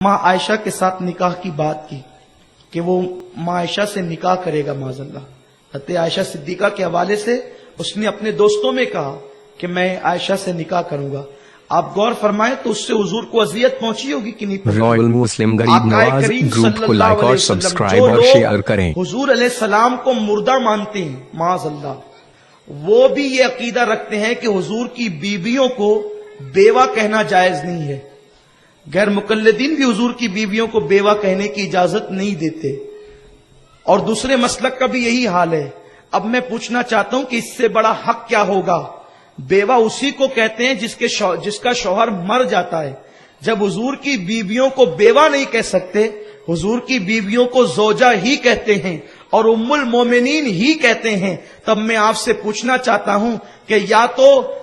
माँ आयशा के साथ निकाह की बात की कि वो माँ आयशा से निकाह करेगा माज़अल्लाह। हज़रत आयशा सिद्दीक़ा के हवाले से उसने अपने दोस्तों में कहा कि मैं आयशा से निकाह करूंगा। आप गौर फरमाएं तो उससे हुजूर को अजियत पहुंची होगी कि नहीं? रॉयल मुस्लिम गरीब नवाज ग्रुप को लाइक और सब्सक्राइब और शेयर करें। हुजूर अलैहिस्सलाम को मुर्दा मानते हैं माज़अल्लाह, वो भी ये अकीदा रखते हैं कि हुजूर की बीवियों को बेवा कहना जायज नहीं है। गैर मुकल्लिदीन भी हुजूर की बीवियों को बेवा कहने की इजाजत नहीं देते, और दूसरे मसलक का भी यही हाल है। अब मैं पूछना चाहता हूं कि इससे बड़ा हक क्या होगा? बेवा उसी को कहते हैं जिसका शौहर मर जाता है। जब हुजूर की बीवियों को बेवा नहीं कह सकते, हुजूर की बीवियों को जोजा ही कहते हैं और उम्मुल मोमिनीन ही कहते हैं, तब मैं आपसे पूछना चाहता हूं कि या तो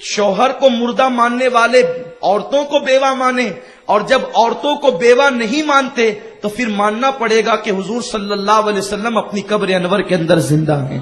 शौहर को मुर्दा मानने वाले औरतों को बेवा माने, और जब औरतों को बेवा नहीं मानते तो फिर मानना पड़ेगा कि हुजूर सल्लल्लाहु अलैहि वसल्लम अपनी कब्र अनवर के अंदर जिंदा हैं।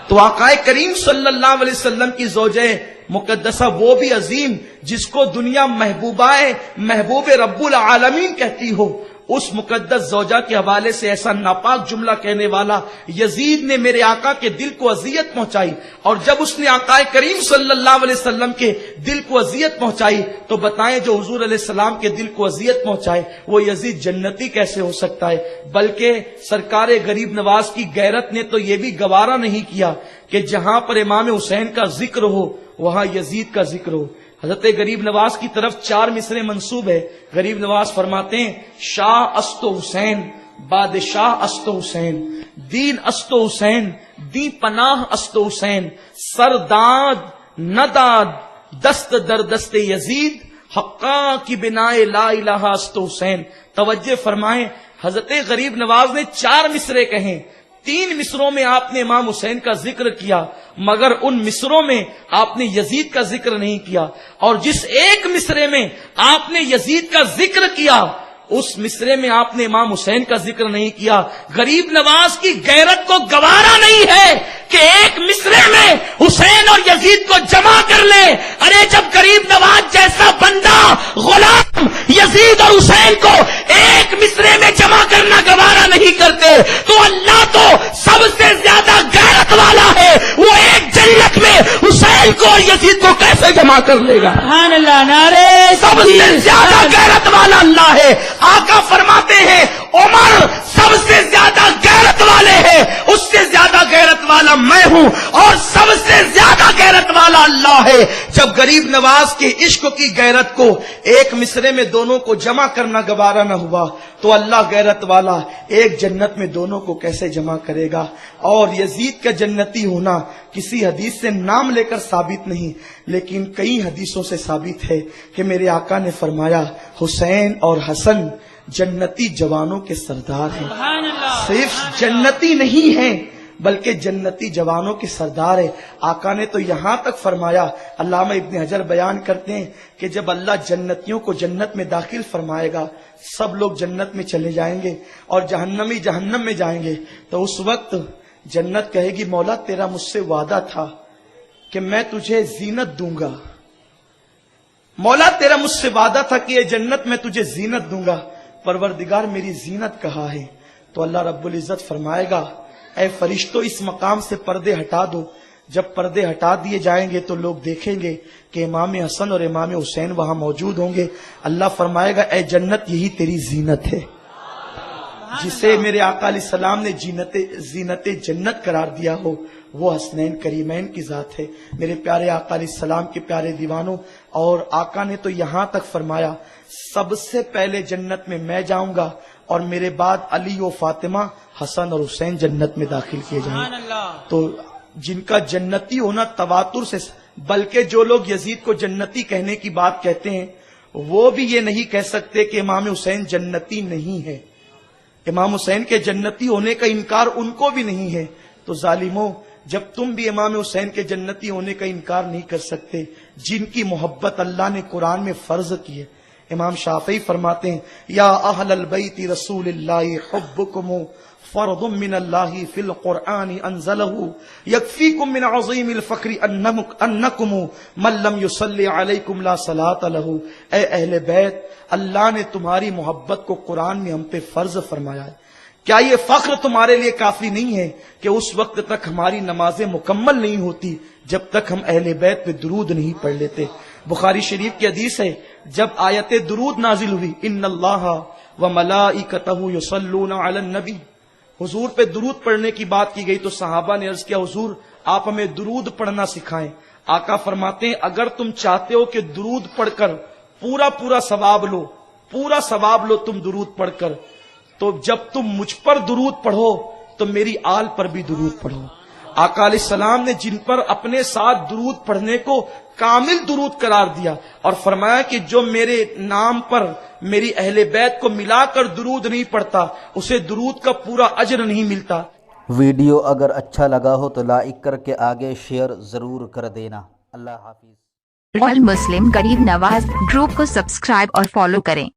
तो आकाए करीम सल्लल्लाहु अलैहि वसल्लम की ज़ौजे मुकद्दसा वो भी अजीम जिसको दुनिया महबूब रब्बुल आलमीन कहती हो, उस मुकद्दस ज़ौजा के हवाले से ऐसा नापाक जुमला कहने वाला यजीद ने मेरे आका के दिल को अजियत पहुंचाई। और जब उसने आकाए करीम सल्लल्लाहु अलैहि वसल्लम के दिल को अजियत पहुंचाई तो बताएं जो हुजूर अलैहि सलाम के दिल को अजियत पहुंचाए वो यजीद जन्नती कैसे हो सकता है? बल्कि सरकारे गरीब नवाज की गैरत ने तो ये भी गवारा नहीं किया कि जहां पर इमाम हुसैन का जिक्र हो वहां यजीद का जिक्र हो। हजरत गरीब नवाज की तरफ 4 मिसरे मंसूब है। गरीब नवाज फरमाते हैं, शाह अस्तो हुसैन, बादशाह अस्तो हुसैन, दीन अस्तो हुसैन, दी पनाह अस्तो हुसैन, सरदाद नदाद दस्त दर दस्ते यजीद, हक्का की बिनाए ला इलाहा अस्तो हुसैन। तवज्जो फरमाएं, हजरत गरीब नवाज ने 4 मिसरे कहे। 3 मिसरों में आपने इमाम हुसैन का जिक्र किया, मगर उन मिसरों में आपने यजीद का जिक्र नहीं किया। और जिस एक मिसरे में आपने यजीद का जिक्र किया उस मिसरे में आपने इमाम हुसैन का जिक्र नहीं किया। गरीब नवाज की गैरत को गवारा नहीं है कि एक मिसरे में हुसैन और यजीद को जमा कर ले। अरे जब गरीब नवाज जैसा बंदा गुलाम यजीद और हुसैन को एक मिसरे में जमा करना गवारा नहीं करते तो अल्लाह तो सबसे ज्यादा गैरत वाला है, वो एक जन्नत में हुसैन को और यजीद को कैसे जमा कर लेगा? नारे सबसे ज्यादा गैरत वाला अल्लाह है। आका फरमाते हैं उमर सबसे ज्यादा गैरत वाले हैं, उससे ज्यादा गैरत वाला मैं हूं और सबसे ज्यादा गैरत वाला अल्लाह है। जब गरीब नवाज के इश्क की गैरत को एक मिसरे में दोनों को जमा करना गवारा न हुआ तो अल्लाह गैरत वाला एक जन्नत में दोनों को कैसे जमा करेगा? और यजीद का जन्नती होना किसी हदीस से नाम लेकर साबित नहीं, लेकिन कई हदीसों से साबित है कि मेरे आका ने फरमाया हुसैन और हसन जन्नती जवानों के सरदार हैं। सिर्फ जन्नती नहीं हैं बल्कि जन्नती जवानों के सरदार है। आका ने तो यहां तक फरमाया, अल्लामा इब्न हजर बयान करते हैं कि जब अल्लाह जन्नतियों को जन्नत में दाखिल फरमाएगा, सब लोग जन्नत में चले जाएंगे और जहन्नमी जहन्नम में जाएंगे, तो उस वक्त जन्नत कहेगी मौला तेरा मुझसे वादा था कि मैं तुझे जीनत दूंगा, मौला तेरा मुझसे वादा था कि ये जन्नत मैं तुझे जीनत दूंगा, परवरदिगार मेरी जीनत कहाँ है? तो अल्लाह रब्बुल इज्जत फरमाएगा, ऐ फरिश्तों इस मकाम से पर्दे हटा दो। जब पर्दे हटा दिए जाएंगे तो लोग देखेंगे कि इमाम हसन और इमाम हुसैन वहां मौजूद होंगे। अल्लाह फरमाएगा, ऐ जन्नत यही तेरी जीनत है, जिसे मेरे आका अलैहि सलाम ने जीनत जन्नत करार दिया हो वो हसनैन करीमैन की जात है। मेरे प्यारे आका अलैहि सलाम के प्यारे दीवानों, और आका ने तो यहां तक फरमाया सबसे पहले जन्नत में मैं जाऊंगा और मेरे बाद अली और फातिमा हसन और हुसैन जन्नत में दाखिल किए जाएंगे। तो जिनका जन्नती होना तवातुर से, बल्कि जो लोग यजीद को जन्नती कहने की बात कहते हैं वो भी ये नहीं कह सकते कि इमाम हुसैन जन्नती नहीं है। इमाम हुसैन के जन्नती होने का इनकार उनको भी नहीं है। तो जालिमों, जब तुम भी इमाम हुसैन के जन्नती होने का इनकार नहीं कर सकते, जिनकी मोहब्बत अल्लाह ने कुरान में फर्ज की है, امام شافعی فرماتے ہیں یا اہل البیت رسول اللہ حبکم فرض من اللہ فی القرآن انزلہ یکفیکم من عظیم الفقر انکم من لم یصلی علیکم لا صلاة لہ. اے اہل بیت، اللہ نے تمہاری محبت کو قرآن میں ہم پہ فرض فرمایا ہے. کیا یہ فخر تمہارے لیے کافی نہیں ہے کہ اس وقت تک ہماری نمازیں مکمل نہیں ہوتی جب تک ہم اہل بیت پہ درود نہیں پڑھ لیتے؟ بخاری شریف کی حدیث ہے، جب آیت درود نازل ہوئی ان اللہ و ملائکتہ یصلون علی النبی، حضور پہ درود پڑھنے کی بات کی گئی تو صحابہ نے عرض کیا حضور آپ ہمیں درود پڑھنا سکھائیں. آقا فرماتے ہیں اگر تم چاہتے ہو کہ درود پڑھ کر پورا ثواب لو تم درود پڑھ کر، تو جب تم مجھ پر درود پڑھو تو میری آل پر بھی درود پڑھو. آقا علیہ السلام نے جن پر اپنے ساتھ درود پڑھنے کو کامل درود قرار دیا اور فرمایا کہ جو میرے نام پر میری اہل بیت کو ملا کر درود نہیں پڑھتا اسے درود کا پورا اجر نہیں ملتا. ویڈیو اگر اچھا لگا ہو تو لائک کر کے آگے شیئر ضرور کر دینا. اللہ حافظ. آل مسلم غریب نواز گروپ کو سبسکرائب اور فالو کریں.